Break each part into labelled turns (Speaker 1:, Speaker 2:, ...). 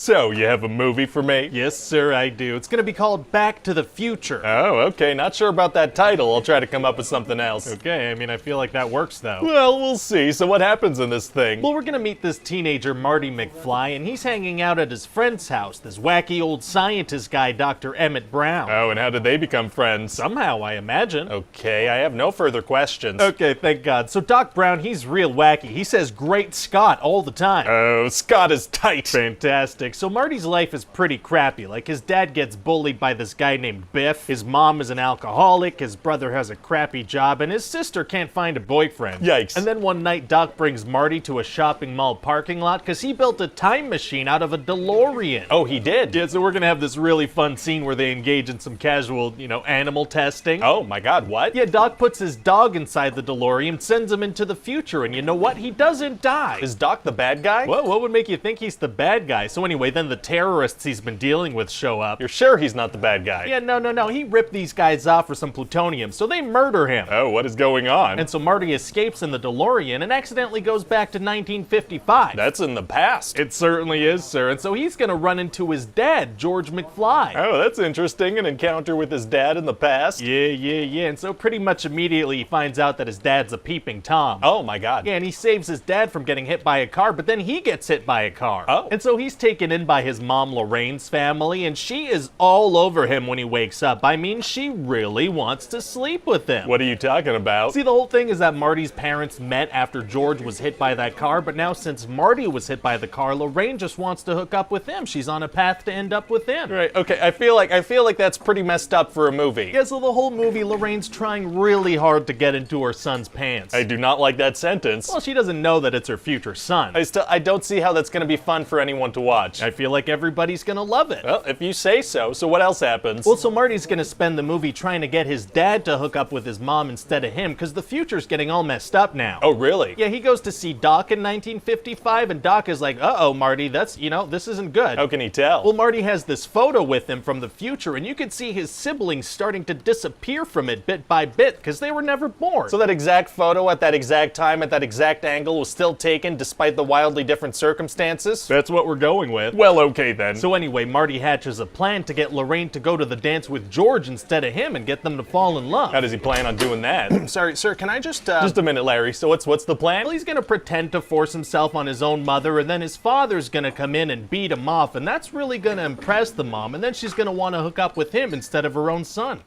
Speaker 1: So, you have a movie for me?
Speaker 2: Yes, sir, I do. It's gonna be called Back to the Future.
Speaker 1: Oh, okay. Not sure about that title. I'll try to come up with something else.
Speaker 2: Okay, I mean, I feel like that works, though.
Speaker 1: Well, we'll see. So what happens in this thing?
Speaker 2: Well, we're gonna meet this teenager, Marty McFly, and he's hanging out at his friend's house, this wacky old scientist guy, Dr. Emmett Brown.
Speaker 1: Oh, and how did they become friends?
Speaker 2: Somehow, I imagine.
Speaker 1: Okay, I have no further questions.
Speaker 2: Okay, thank God. So Doc Brown, he's real wacky. He says "Great Scott" all the time.
Speaker 1: Oh, Scott is tight.
Speaker 2: Fantastic. So Marty's life is pretty crappy. Like, his dad gets bullied by this guy named Biff, his mom is an alcoholic, his brother has a crappy job, and his sister can't find a boyfriend.
Speaker 1: Yikes.
Speaker 2: And then one night, Doc brings Marty to a shopping mall parking lot because he built a time machine out of a DeLorean.
Speaker 1: Oh, he did?
Speaker 2: Yeah, so we're gonna have this really fun scene where they engage in some casual, animal testing.
Speaker 1: Oh my God, what?
Speaker 2: Yeah, Doc puts his dog inside the DeLorean, sends him into the future, and you know what? He doesn't die.
Speaker 1: Is Doc the bad guy?
Speaker 2: Well, what would make you think he's the bad guy? So anyway, then the terrorists he's been dealing with show up.
Speaker 1: You're sure he's not the bad guy?
Speaker 2: Yeah, no. He ripped these guys off for some plutonium, so they murder him.
Speaker 1: Oh, what is going on?
Speaker 2: And so Marty escapes in the DeLorean and accidentally goes back to 1955.
Speaker 1: That's in the past.
Speaker 2: It certainly is, sir. And so he's gonna run into his dad, George McFly.
Speaker 1: Oh, that's interesting. An encounter with his dad in the past?
Speaker 2: Yeah. And so pretty much immediately he finds out that his dad's a peeping Tom.
Speaker 1: Oh my God.
Speaker 2: Yeah, and he saves his dad from getting hit by a car, but then he gets hit by a car.
Speaker 1: Oh.
Speaker 2: And so he's taken in by his mom, Lorraine's family, and she is all over him when he wakes up. I mean, she really wants to sleep with him.
Speaker 1: What are you talking about?
Speaker 2: See, the whole thing is that Marty's parents met after George was hit by that car, but now since Marty was hit by the car, Lorraine just wants to hook up with him. She's on a path to end up with him.
Speaker 1: Right, okay, I feel like that's pretty messed up for a movie.
Speaker 2: Yeah, so the whole movie, Lorraine's trying really hard to get into her son's pants.
Speaker 1: I do not like that sentence.
Speaker 2: Well, she doesn't know that it's her future son.
Speaker 1: I don't see how that's gonna be fun for anyone to watch.
Speaker 2: I feel like everybody's gonna love it.
Speaker 1: Well, if you say so. So what else happens?
Speaker 2: Well, so Marty's gonna spend the movie trying to get his dad to hook up with his mom instead of him, because the future's getting all messed up now.
Speaker 1: Oh, really?
Speaker 2: Yeah, he goes to see Doc in 1955, and Doc is like, uh-oh, Marty, this isn't good.
Speaker 1: How can he tell?
Speaker 2: Well, Marty has this photo with him from the future, and you can see his siblings starting to disappear from it bit by bit, because they were never born.
Speaker 1: So that exact photo at that exact time, at that exact angle, was still taken despite the wildly different circumstances?
Speaker 2: That's what we're going with.
Speaker 1: Well, okay then.
Speaker 2: So anyway, Marty hatches a plan to get Lorraine to go to the dance with George instead of him and get them to fall in love.
Speaker 1: How does he plan on doing that? Sorry, sir, can I just a minute, Larry. So what's the plan?
Speaker 2: Well, he's gonna pretend to force himself on his own mother, and then his father's gonna come in and beat him off, and that's really gonna impress the mom, and then she's gonna want to hook up with him instead of her own son.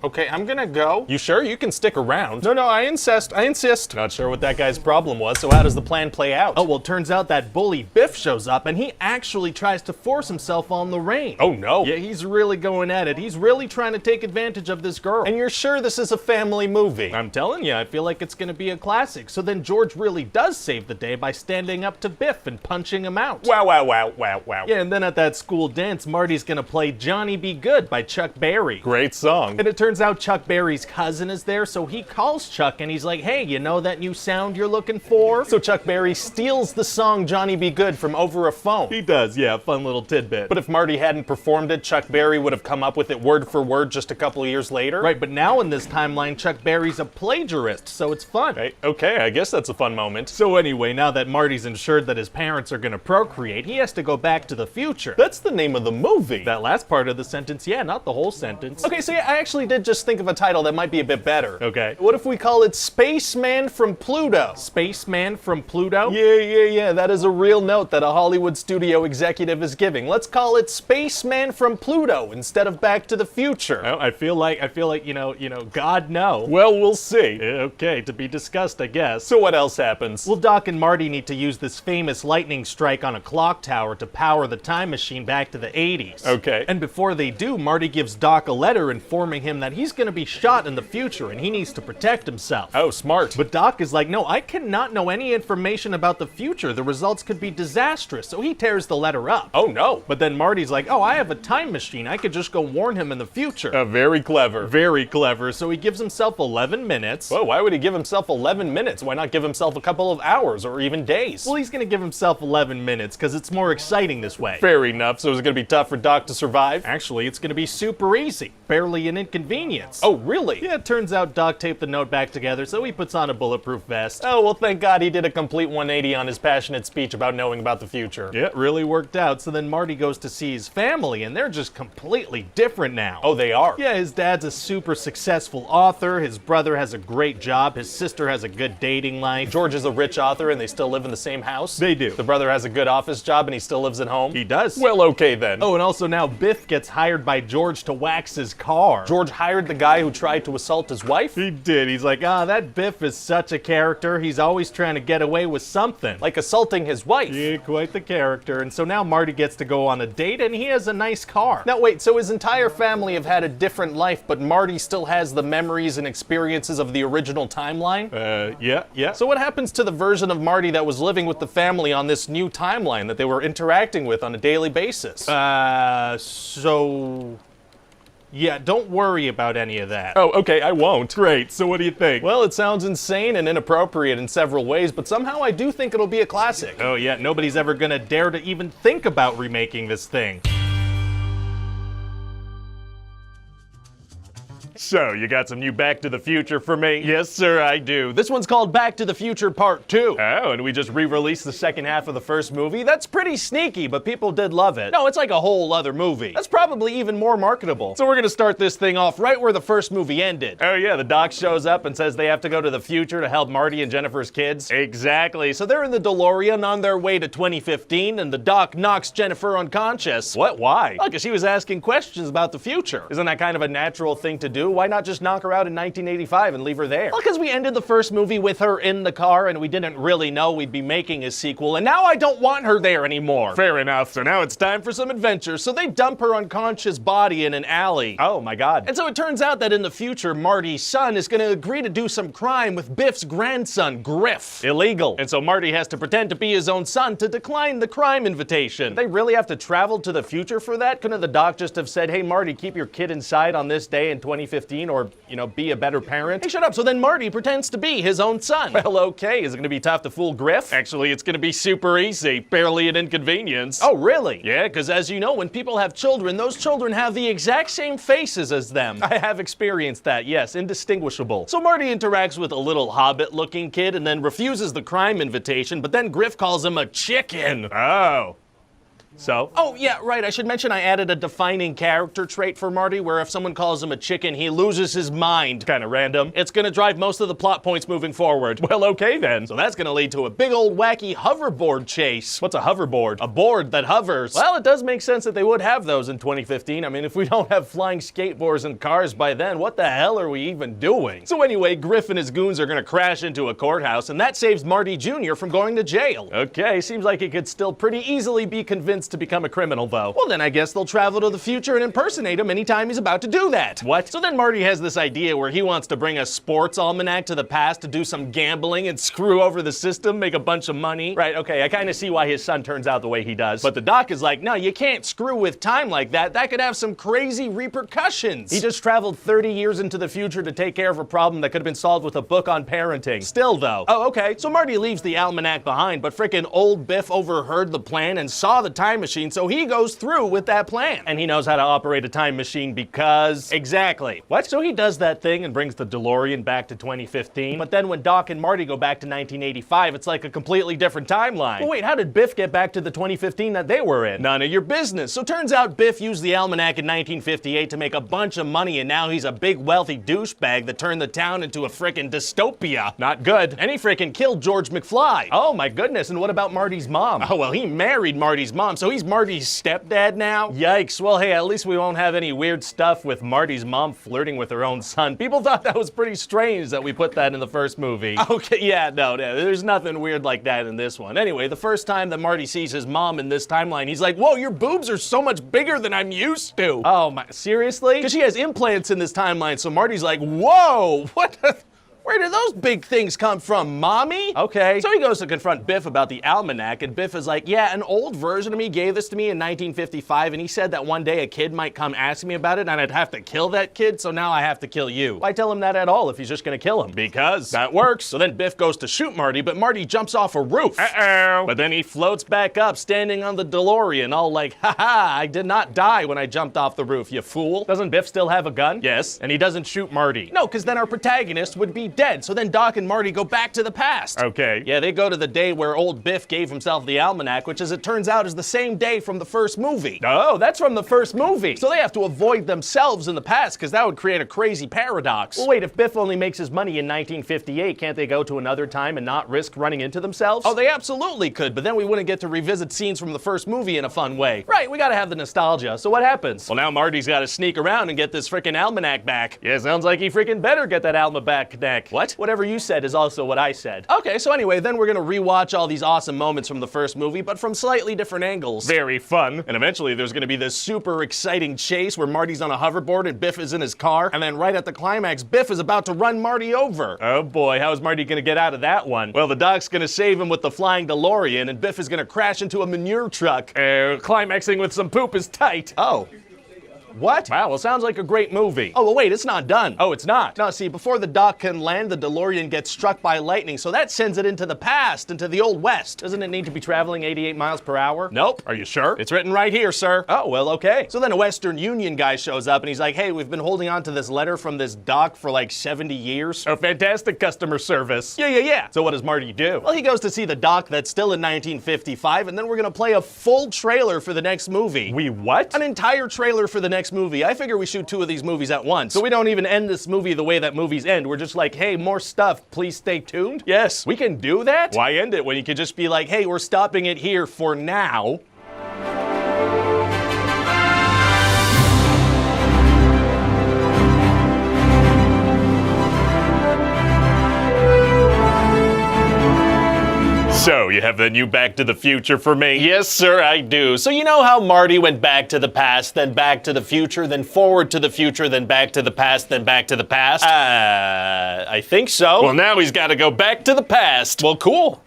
Speaker 1: Okay, I'm gonna go. You sure? You can stick around. No, I insist. Not sure what that guy's problem was, so how does the plan play out?
Speaker 2: Oh, well, turns out that bully Biff shows up, and he actually tries to force himself on Lorraine.
Speaker 1: Oh, no.
Speaker 2: Yeah, he's really going at it. He's really trying to take advantage of this girl.
Speaker 1: And you're sure this is a family movie?
Speaker 2: I'm telling you, I feel like it's gonna be a classic. So then George really does save the day by standing up to Biff and punching him out.
Speaker 1: Wow.
Speaker 2: Yeah, and then at that school dance, Marty's gonna play Johnny Be Good by Chuck Berry.
Speaker 1: Great song.
Speaker 2: And it turns out Chuck Berry's cousin is there, so he calls Chuck and he's like, hey, you know that new sound you're looking for?
Speaker 1: So Chuck Berry steals the song Johnny Be Good from over a phone.
Speaker 2: He does, yeah, fun little tidbit.
Speaker 1: But if Marty hadn't performed it, Chuck Berry would have come up with it word for word just a couple of years later?
Speaker 2: Right, but now in this timeline, Chuck Berry's a plagiarist, so it's fun.
Speaker 1: Okay, I guess that's a fun moment.
Speaker 2: So anyway, now that Marty's ensured that his parents are gonna procreate, he has to go back to the future.
Speaker 1: That's the name of the movie.
Speaker 2: That last part of the sentence, yeah, not the whole sentence.
Speaker 1: Okay, so yeah, I actually did just think of a title that might be a bit better.
Speaker 2: Okay.
Speaker 1: What if we call it Spaceman from Pluto?
Speaker 2: Spaceman from Pluto?
Speaker 1: Yeah, that is a real note that a Hollywood studio executive is giving. Let's call it Spaceman from Pluto instead of Back to the Future.
Speaker 2: Oh, I feel like, God no.
Speaker 1: Well, we'll see.
Speaker 2: Okay, to be discussed, I guess.
Speaker 1: So what else happens?
Speaker 2: Well, Doc and Marty need to use this famous lightning strike on a clock tower to power the time machine back to the 80s.
Speaker 1: Okay.
Speaker 2: And before they do, Marty gives Doc a letter informing him that he's gonna be shot in the future and he needs to protect himself.
Speaker 1: Oh, smart.
Speaker 2: But Doc is like, no, I cannot know any information about the future. The results could be disastrous. So he tears the letter up.
Speaker 1: Oh, no.
Speaker 2: But then Marty's like, oh, I have a time machine. I could just go warn him in the future.
Speaker 1: Very clever.
Speaker 2: Very clever. So he gives himself 11 minutes.
Speaker 1: Whoa, why would he give himself 11 minutes? Why not give himself a couple of hours or even days?
Speaker 2: Well, he's gonna give himself 11 minutes because it's more exciting this way.
Speaker 1: Fair enough. So is it gonna be tough for Doc to survive?
Speaker 2: Actually, it's gonna be super easy. Barely an inconvenience. inconvenience.
Speaker 1: Oh, really?
Speaker 2: Yeah, it turns out Doc taped the note back together, so he puts on a bulletproof vest.
Speaker 1: Oh, well, thank God he did a complete 180 on his passionate speech about knowing about the future.
Speaker 2: Yeah, it really worked out. So then Marty goes to see his family, and they're just completely different now.
Speaker 1: Oh, they are?
Speaker 2: Yeah, his dad's a super successful author, his brother has a great job, his sister has a good dating life.
Speaker 1: George is a rich author and they still live in the same house?
Speaker 2: They do.
Speaker 1: The brother has a good office job and he still lives at home?
Speaker 2: He does.
Speaker 1: Well, okay then.
Speaker 2: Oh, and also now Biff gets hired by George to wax his car.
Speaker 1: George hired the guy who tried to assault his wife?
Speaker 2: He did. He's like, that Biff is such a character. He's always trying to get away with something.
Speaker 1: Like assaulting his wife?
Speaker 2: Yeah, quite the character. And so now Marty gets to go on a date and he has a nice car.
Speaker 1: Now wait, so his entire family have had a different life, but Marty still has the memories and experiences of the original timeline?
Speaker 2: Yeah.
Speaker 1: So what happens to the version of Marty that was living with the family on this new timeline that they were interacting with on a daily basis?
Speaker 2: Yeah, don't worry about any of that.
Speaker 1: Oh, okay, I won't.
Speaker 2: Great, so what do you think?
Speaker 1: Well, it sounds insane and inappropriate in several ways, but somehow I do think it'll be a classic.
Speaker 2: Oh yeah, nobody's ever gonna dare to even think about remaking this thing. So, you got some new Back to the Future for me?
Speaker 1: Yes, sir, I do. This one's called Back to the Future Part 2.
Speaker 2: Oh, and we just re-released the second half of the first movie?
Speaker 1: That's pretty sneaky, but people did love it. No, it's like a whole other movie. That's probably even more marketable. So we're gonna start this thing off right where the first movie ended.
Speaker 2: Oh yeah, the doc shows up and says they have to go to the future to help Marty and Jennifer's kids.
Speaker 1: Exactly. So they're in the DeLorean on their way to 2015, and the doc knocks Jennifer unconscious.
Speaker 2: What? Why?
Speaker 1: Well, because she was asking questions about the future. Isn't that kind of a natural thing to do? Why not just knock her out in 1985 and leave her there? Well, because we ended the first movie with her in the car, and we didn't really know we'd be making a sequel, and now I don't want her there anymore.
Speaker 2: Fair enough.
Speaker 1: So now it's time for some adventure. So they dump her unconscious body in an alley.
Speaker 2: Oh my God.
Speaker 1: And so it turns out that in the future, Marty's son is gonna agree to do some crime with Biff's grandson, Griff.
Speaker 2: Illegal.
Speaker 1: And so Marty has to pretend to be his own son to decline the crime invitation. They really have to travel to the future for that? Couldn't the doc just have said, hey Marty, keep your kid inside on this day in 2015, or, be a better parent? Hey, shut up. So then Marty pretends to be his own son. Well, okay. Is it gonna be tough to fool Griff?
Speaker 2: Actually, it's gonna be super easy. Barely an inconvenience.
Speaker 1: Oh, really?
Speaker 2: Yeah,
Speaker 1: because as you know, when people have children, those children have the exact same faces as them. I have experienced that, yes, indistinguishable. So Marty interacts with a little hobbit-looking kid and then refuses the crime invitation, but then Griff calls him a chicken.
Speaker 2: Oh. So?
Speaker 1: Oh, yeah, right. I should mention I added a defining character trait for Marty where if someone calls him a chicken, he loses his mind.
Speaker 2: Kinda random.
Speaker 1: It's gonna drive most of the plot points moving forward.
Speaker 2: Well, okay then.
Speaker 1: So that's gonna lead to a big old wacky hoverboard chase.
Speaker 2: What's a hoverboard?
Speaker 1: A board that hovers. Well, it does make sense that they would have those in 2015. I mean, if we don't have flying skateboards and cars by then, what the hell are we even doing? So anyway, Griff and his goons are gonna crash into a courthouse, and that saves Marty Jr. from going to jail.
Speaker 2: Okay, seems like he could still pretty easily be convinced to become a criminal, though.
Speaker 1: Well, then I guess they'll travel to the future and impersonate him anytime he's about to do that.
Speaker 2: What?
Speaker 1: So then Marty has this idea where he wants to bring a sports almanac to the past to do some gambling and screw over the system, make a bunch of money.
Speaker 2: Right, okay, I kind of see why his son turns out the way he does.
Speaker 1: But the doc is like, no, you can't screw with time like that. That could have some crazy repercussions.
Speaker 2: He just traveled 30 years into the future to take care of a problem that could have been solved with a book on parenting.
Speaker 1: Still, though. Oh, okay. So Marty leaves the almanac behind, but frickin' old Biff overheard the plan and saw the time machine, so he goes through with that plan.
Speaker 2: And he knows how to operate a time machine because...
Speaker 1: Exactly.
Speaker 2: What? So he does that thing and brings the DeLorean back to 2015,
Speaker 1: but then when Doc and Marty go back to 1985, it's like a completely different timeline.
Speaker 2: Well, wait, how did Biff get back to the 2015 that they were in?
Speaker 1: None of your business. So turns out Biff used the almanac in 1958 to make a bunch of money, and now he's a big wealthy douchebag that turned the town into a frickin' dystopia.
Speaker 2: Not good.
Speaker 1: And he frickin' killed George McFly.
Speaker 2: Oh my goodness, and what about Marty's mom?
Speaker 1: Oh, well, he married Marty's mom, so he's Marty's stepdad now?
Speaker 2: Yikes. Well, hey, at least we won't have any weird stuff with Marty's mom flirting with her own son. People thought that was pretty strange that we put that in the first movie.
Speaker 1: Okay, yeah, no, there's nothing weird like that in this one. Anyway, the first time that Marty sees his mom in this timeline, he's like, whoa, your boobs are so much bigger than I'm used to.
Speaker 2: Oh, my, seriously?
Speaker 1: Because she has implants in this timeline, so Marty's like, whoa, what the... Where did those big things come from, Mommy? Okay. So he goes to confront Biff about the almanac, and Biff is like, yeah, an old version of me gave this to me in 1955, and he said that one day a kid might come ask me about it, and I'd have to kill that kid, so now I have to kill you. Why tell him that at all if he's just gonna kill him? Because that works. So then Biff goes to shoot Marty, but Marty jumps off a roof. Uh-oh. But then he floats back up, standing on the DeLorean, all like, haha, I did not die when I jumped off the roof, you fool. Doesn't Biff still have a gun? Yes. And he doesn't shoot Marty. No, because then our protagonist would be dead. So then Doc and Marty go back to the past. Okay. Yeah, they go to the day where old Biff gave himself the almanac, which as it turns out is the same day from the first movie. Oh, that's from the first movie. So they have to avoid themselves in the past because that would create a crazy paradox. Well, wait, if Biff only makes his money in 1958, can't they go to another time and not risk running into themselves? Oh, they absolutely could, but then we wouldn't get to revisit scenes from the first movie in a fun way. Right, we gotta have the nostalgia. So what happens? Well, now Marty's gotta sneak around and get this frickin' almanac back. Yeah, sounds like he freaking better get that almanac back. What? Whatever you said is also what I said. Okay, so anyway, then we're gonna rewatch all these awesome moments from the first movie, but from slightly different angles. Very fun. And eventually there's gonna be this super exciting chase where Marty's on a hoverboard and Biff is in his car, and then right at the climax, Biff is about to run Marty over. Oh boy, how is Marty gonna get out of that one? Well, the Doc's gonna save him with the flying DeLorean, and Biff is gonna crash into a manure truck. Climaxing with some poop is tight. Oh. What? Wow, well, sounds like a great movie. Oh, well, wait, it's not done. Oh, it's not? No, see, before the Doc can land, the DeLorean gets struck by lightning, so that sends it into the past, into the Old West. Doesn't it need to be traveling 88 miles per hour? Nope. Are you sure? It's written right here, sir. Oh, well, okay. So then a Western Union guy shows up, and he's like, hey, we've been holding on to this letter from this Doc for like 70 years. Oh, fantastic customer service. Yeah. So what does Marty do? Well, he goes to see the Doc that's still in 1955, and then we're gonna play a full trailer for the next movie. We what? An entire trailer for the next movie. I figure we shoot 2 of these movies at once. So we don't even end this movie the way that movies end. We're just like, hey, more stuff, please stay tuned. Yes, we can do that? Why end it when you could just be like, hey, we're stopping it here for now. So, you have the new Back to the Future for me? Yes, sir, I do. So you know how Marty went back to the past, then back to the future, then forward to the future, then back to the past, then back to the past? I think so. Well, now he's got to go back to the past. Well, cool.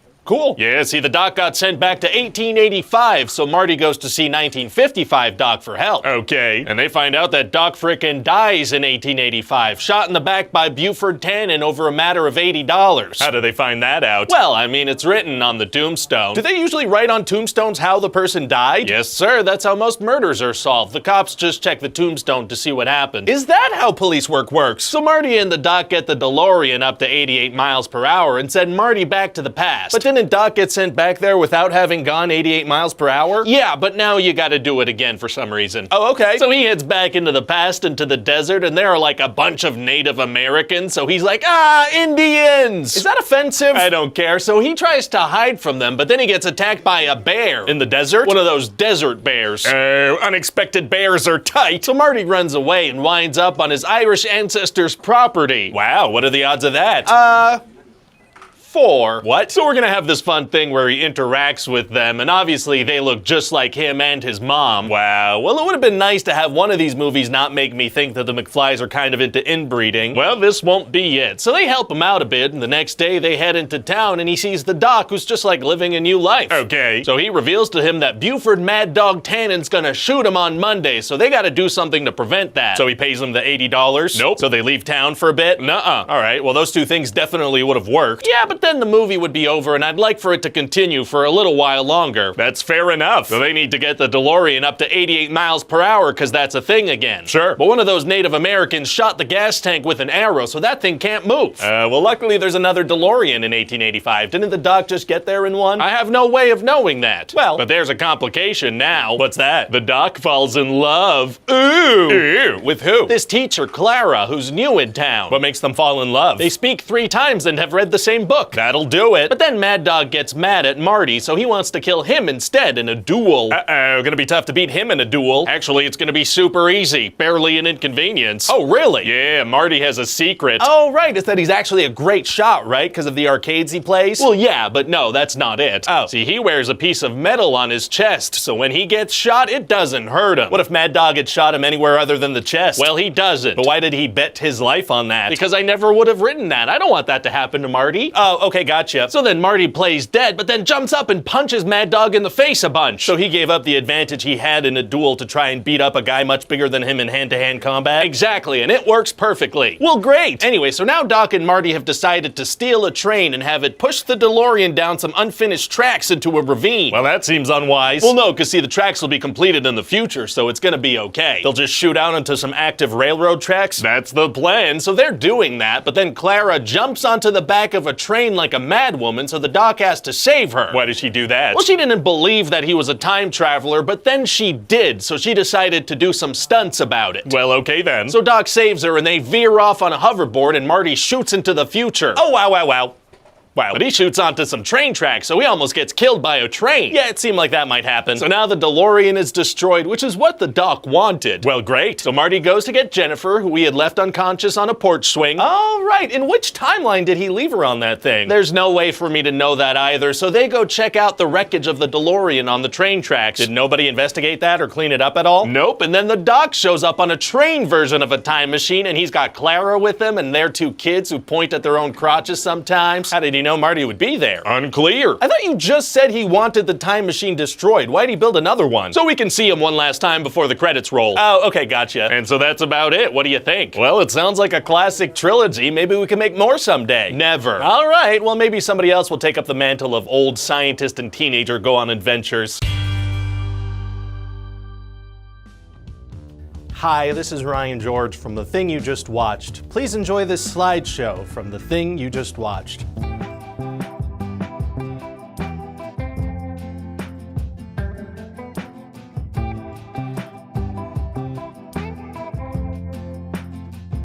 Speaker 1: Yeah, see, the Doc got sent back to 1885, so Marty goes to see 1955 Doc for help. Okay. And they find out that Doc frickin' dies in 1885, shot in the back by Buford Tannen over a matter of $80. How do they find that out? Well, I mean, it's written on the tombstone. Do they usually write on tombstones how the person died? Yes, sir, that's how most murders are solved. The cops just check the tombstone to see what happened. Is that how police work works? So Marty and the Doc get the DeLorean up to 88 miles per hour and send Marty back to the past. But didn't Doc get sent back there without having gone 88 miles per hour? Yeah, but now you gotta do it again for some reason. Oh, okay. So he heads back into the past, into the desert, and there are like a bunch of Native Americans, so he's like, Indians! Is that offensive? I don't care. So he tries to hide from them, but then he gets attacked by a bear. In the desert? One of those desert bears. Unexpected bears are tight. So Marty runs away and winds up on his Irish ancestors' property. Wow, what are the odds of that? 4. What? So we're gonna have this fun thing where he interacts with them, and obviously they look just like him and his mom. Wow. Well, it would have been nice to have one of these movies not make me think that the McFlys are kind of into inbreeding. Well, this won't be it. So they help him out a bit, and the next day they head into town, and he sees the Doc, who's just like living a new life. Okay. So he reveals to him that Buford Mad Dog Tannen's gonna shoot him on Monday, so they gotta do something to prevent that. So he pays them the $80? Nope. So they leave town for a bit? Nuh-uh. All right, well, those 2 things definitely would have worked. Yeah, but then the movie would be over, and I'd like for it to continue for a little while longer. That's fair enough. So they need to get the DeLorean up to 88 miles per hour, because that's a thing again. Sure. But one of those Native Americans shot the gas tank with an arrow, so that thing can't move. Well, luckily there's another DeLorean in 1885. Didn't the Doc just get there in one? I have no way of knowing that. Well, but there's a complication now. What's that? The Doc falls in love. Ooh. With who? This teacher, Clara, who's new in town. What makes them fall in love? They speak 3 times and have read the same book. That'll do it. But then Mad Dog gets mad at Marty, so he wants to kill him instead in a duel. Uh-oh, gonna be tough to beat him in a duel. Actually, it's gonna be super easy. Barely an inconvenience. Oh, really? Yeah, Marty has a secret. Oh, right, it's that he's actually a great shot, right? Because of the arcades he plays? Well, yeah, but no, that's not it. Oh, see, he wears a piece of metal on his chest, so when he gets shot, it doesn't hurt him. What if Mad Dog had shot him anywhere other than the chest? Well, he doesn't. But why did he bet his life on that? Because I never would have written that. I don't want that to happen to Marty. Oh, okay, gotcha. So then Marty plays dead, but then jumps up and punches Mad Dog in the face a bunch. So he gave up the advantage he had in a duel to try and beat up a guy much bigger than him in hand-to-hand combat. Exactly, and it works perfectly. Well, great. Anyway, so now Doc and Marty have decided to steal a train and have it push the DeLorean down some unfinished tracks into a ravine. Well, that seems unwise. Well, no, because see, the tracks will be completed in the future, so it's gonna be okay. They'll just shoot out onto some active railroad tracks. That's the plan. So they're doing that, but then Clara jumps onto the back of a train like a madwoman, so the Doc has to save her. Why did she do that? Well, she didn't believe that he was a time traveler, but then she did, so she decided to do some stunts about it. Well, okay then. So Doc saves her and they veer off on a hoverboard and Marty shoots into the future. Oh, wow, wow, wow. Wow, but he shoots onto some train tracks, so he almost gets killed by a train. Yeah, it seemed like that might happen. So now the DeLorean is destroyed, which is what the Doc wanted. Well, great. So Marty goes to get Jennifer, who he had left unconscious on a porch swing. Oh, right. In which timeline did he leave her on that thing? There's no way for me to know that either, so they go check out the wreckage of the DeLorean on the train tracks. Did nobody investigate that or clean it up at all? Nope, and then the Doc shows up on a train version of a time machine, and he's got Clara with him and their two kids who point at their own crotches sometimes. How did he know Marty would be there? Unclear. I thought you just said he wanted the time machine destroyed. Why'd he build another one? So we can see him one last time before the credits roll. Oh, okay, gotcha. And so that's about it. What do you think? Well, it sounds like a classic trilogy. Maybe we can make more someday. Never. All right, well, maybe somebody else will take up the mantle of old scientist and teenager go on adventures. Hi, this is Ryan George from The Thing You Just Watched. Please enjoy this slideshow from The Thing You Just Watched.